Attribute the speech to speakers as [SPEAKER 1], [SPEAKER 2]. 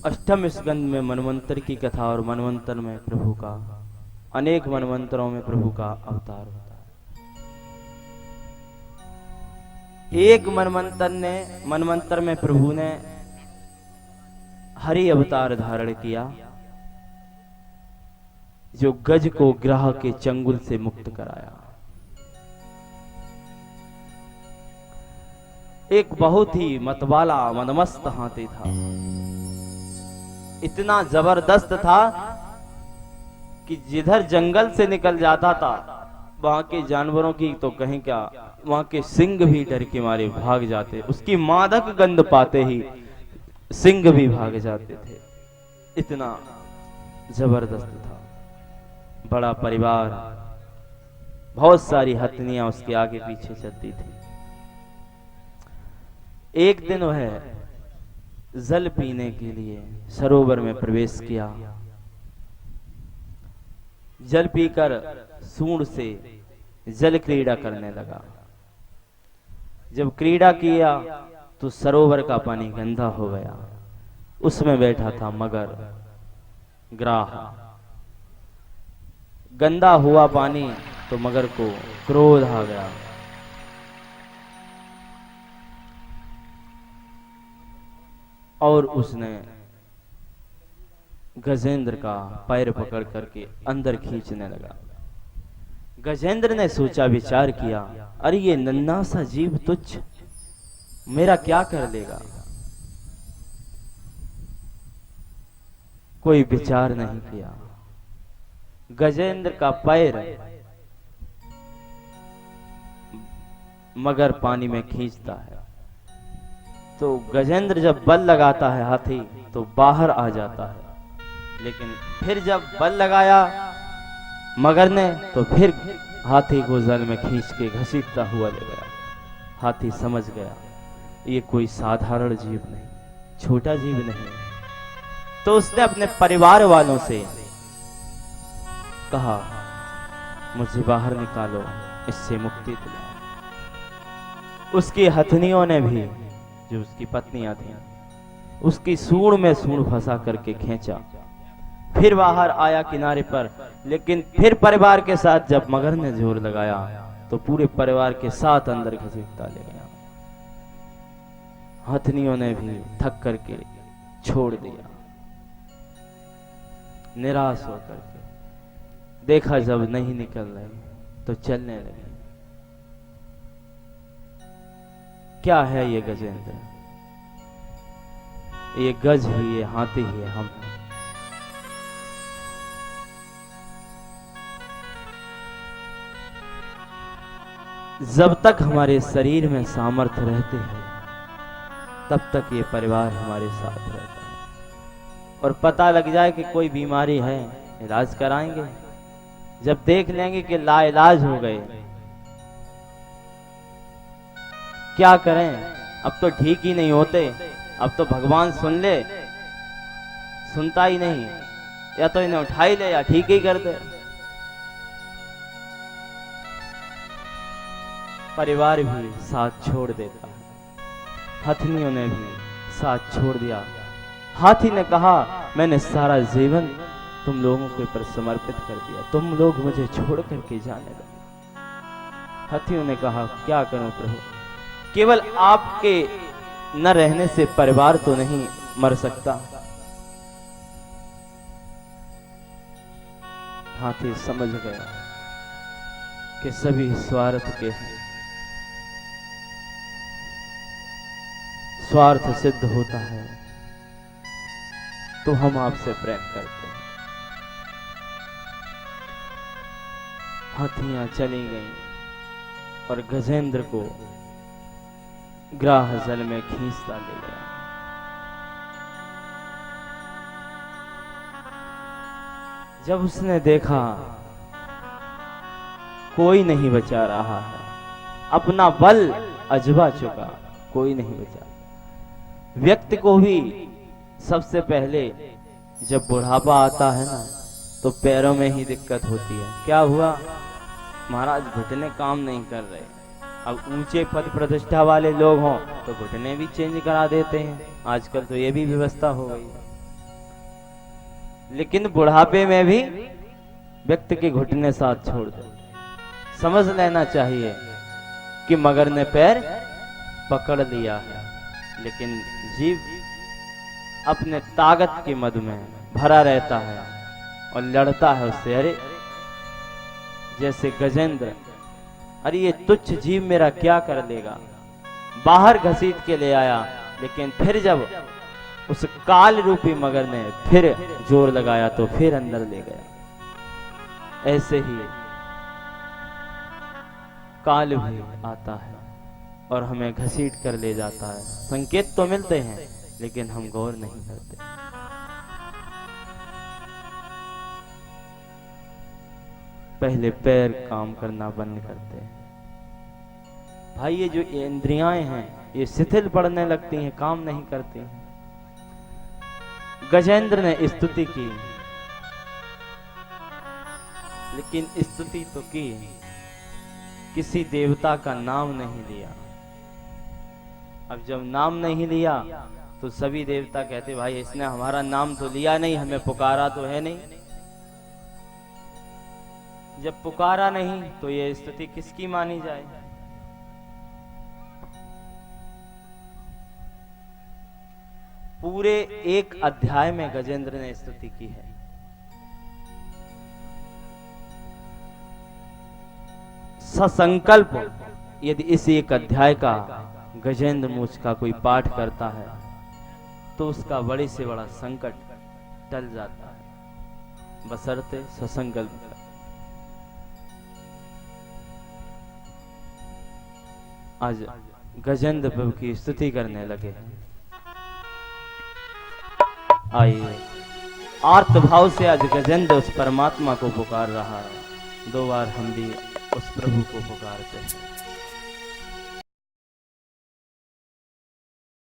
[SPEAKER 1] अष्टम स्कंद में मनवंतर की कथा और मनवंतर में प्रभु का अनेक मनवंतरों में प्रभु का अवतार होता है। एक मनवंतर में प्रभु ने हरि अवतार धारण किया, जो गज को ग्रह के चंगुल से मुक्त कराया। एक बहुत ही मतवाला मनमस्त हाथी था, इतना जबरदस्त था कि जिधर जंगल से निकल जाता था वहां के जानवरों की तो कहीं क्या, वहां के सिंह भी डर के मारे भाग जाते। उसकी मादक गंध पाते ही सिंह भी भाग जाते थे, इतना जबरदस्त था। बड़ा परिवार, बहुत सारी हथनियां उसके आगे पीछे चलती थी। एक दिन वह जल पीने के लिए सरोवर में प्रवेश किया। जल पीकर सूंड से जल क्रीड़ा करने लगा। जब क्रीड़ा किया तो सरोवर का पानी गंदा हो गया। उसमें बैठा था मगर ग्राह। गंदा हुआ पानी तो मगर को क्रोध आ गया। और उसने गजेंद्र का पैर पकड़ करके अंदर खींचने लगा। गजेंद्र ने सोचा, विचार किया, अरे ये नन्हा सा जीव तुच्छ मेरा क्या कर लेगा। कोई विचार नहीं किया। गजेंद्र का पैर मगर पानी में खींचता है तो गजेंद्र जब बल लगाता है हाथी तो बाहर आ जाता है, लेकिन फिर जब बल लगाया मगर ने तो फिर हाथी को जल में खींच के घसीटता हुआ ले गया। हाथी समझ गया ये कोई साधारण जीव नहीं, छोटा जीव नहीं। तो उसने अपने परिवार वालों से कहा, मुझे बाहर निकालो, इससे मुक्ति दिलाओ। उसकी हथनियों ने भी, जो उसकी पत्नियां थी, उसकी सूंड में सूंड फंसा करके खींचा। फिर बाहर आया किनारे पर, लेकिन फिर परिवार के साथ जब मगर ने जोर लगाया तो पूरे परिवार के साथ अंदर घसीटता ले गया। हथनियों ने भी थक करके छोड़ दिया। निराश होकर के देखा जब नहीं निकल रहे तो चलने लगे। क्या है ये गजेंद्र, ये गज ही, ये हाथी ही है हम। जब तक हमारे शरीर में सामर्थ्य रहते हैं तब तक ये परिवार हमारे साथ रहता है। और पता लग जाए कि कोई बीमारी है, इलाज कराएंगे। जब देख लेंगे कि लाइलाज हो गए, क्या करें, अब तो ठीक ही नहीं होते, अब तो भगवान सुन ले, सुनता ही नहीं, या तो इन्हें उठा ही ले या ठीक ही कर दे। परिवार भी साथ छोड़ देता है। हथनियों ने भी साथ छोड़ दिया। हाथी ने कहा, मैंने सारा जीवन तुम लोगों के ऊपर समर्पित कर दिया, तुम लोग मुझे छोड़ करके जाने लगे। हाथियों ने कहा, क्या करूं प्रभु, केवल आपके न रहने से परिवार तो नहीं मर सकता। हाथी समझ गया कि सभी स्वार्थ के हैं, स्वार्थ सिद्ध होता है तो हम आपसे प्रेम करते हैं। हाथियां चली गईं और गजेंद्र को ग्राह जल में खींचता ले गया। जब उसने देखा कोई नहीं बचा रहा है, अपना बल अजमा चुका, कोई नहीं बचा। व्यक्ति को भी सबसे पहले जब बुढ़ापा आता है ना तो पैरों में ही दिक्कत होती है। क्या हुआ महाराज, घुटने काम नहीं कर रहे। अब ऊंचे पद प्रतिष्ठा वाले लोग हों तो घुटने भी चेंज करा देते हैं, आजकल तो ये भी व्यवस्था हो गई। लेकिन बुढ़ापे में भी व्यक्ति के घुटने साथ छोड़ दे। समझ लेना चाहिए कि मगर ने पैर पकड़ लिया है, लेकिन जीव अपने ताकत के मद में भरा रहता है और लड़ता है उससे। अरे जैसे गजेंद्र, अरे ये तुच्छ जीव मेरा क्या कर लेगा, बाहर घसीट के ले आया, लेकिन फिर जब उस काल रूपी मगर ने फिर जोर लगाया तो फिर अंदर ले गया। ऐसे ही काल भी आता है और हमें घसीट कर ले जाता है। संकेत तो मिलते हैं लेकिन हम गौर नहीं करते। पहले पैर काम करना बंद करते हैं भाई। ये जो इंद्रियां हैं ये शिथिल पड़ने लगती हैं, काम नहीं करती हैं। गजेंद्र ने स्तुति की, लेकिन स्तुति तो की, किसी देवता का नाम नहीं लिया। अब जब नाम नहीं लिया तो सभी देवता कहते भाई इसने हमारा नाम तो लिया नहीं, हमें पुकारा तो है नहीं। जब पुकारा नहीं तो ये स्तुति किसकी मानी जाए। पूरे एक अध्याय में गजेंद्र ने स्तुति की है। ससंकल्प यदि इस एक अध्याय का गजेंद्र मूछ का कोई पाठ करता है तो उसका बड़े से बड़ा संकट टल जाता है, बशर्ते ससंकल्प। आज गजेंद्र प्रभु की स्तुति करने लगे। आइए आर्त भाव से आज गजेंद्र उस परमात्मा को पुकार रहा है। दो बार हम भी उस प्रभु को पुकारते हैं।